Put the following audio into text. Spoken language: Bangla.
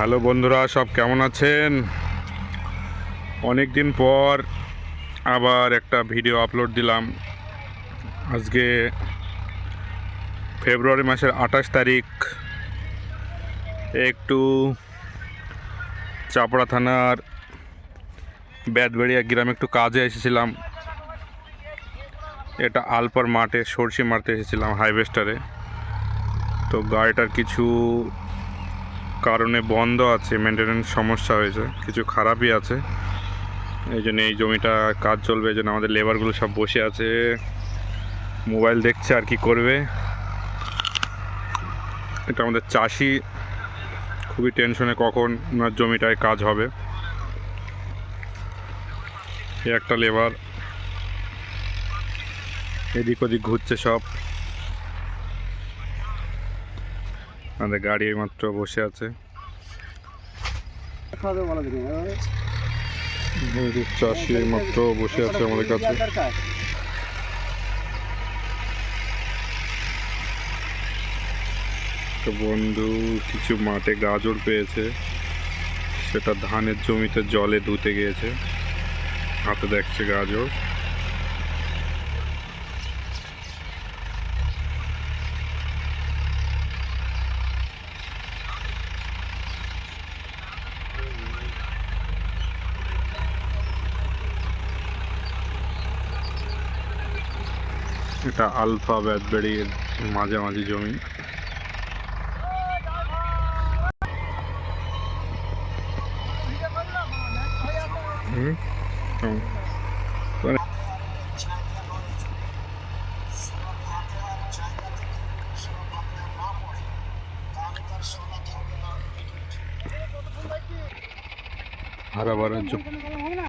হ্যালো বন্ধুরা, সব কেমন আছেন? অনেক দিন পর আবার একটা ভিডিও আপলোড দিলাম। আজকে ফেব্রুয়ারি মাসের 28 তারিখ। একটু চাপড়া থানার বেতবাড়িয়া গ্রামে একটু কাজে এসেছিলাম। এটা আলপার মাঠে সরষে মারতে এসেছিলাম হাইভেস্টারে। তো গাড়িটার কিছু কারণে বন্ধ আছে, মেনটেন্যান্স সমস্যা হয়েছে, কিছু খারাপই আছে। এই জন্য এই জমিটা কাজ চলবে, এই জন্য আমাদের লেবারগুলো সব বসে আছে, মোবাইল দেখছে আর কি করবে। এটা আমাদের চাষি খুবই টেনশনে কখন ওনার জমিটায় কাজ হবে। এই একটা লেবার এদিক ওদিক ঘুরছে সব। আমাদের গাড়ি মাত্র বসে আছে। চাষি মাত্র বসে আছে আমাদের কাছে। বন্ধু কিছু মাঠে গাজর পেয়েছে, সেটা ধানের জমিতে জলে ধুতে গিয়েছে, হাতে দেখছে গাজর। এটা আলফা বেতবাড়ির মাঝামাঝি জমি। হারা ভরা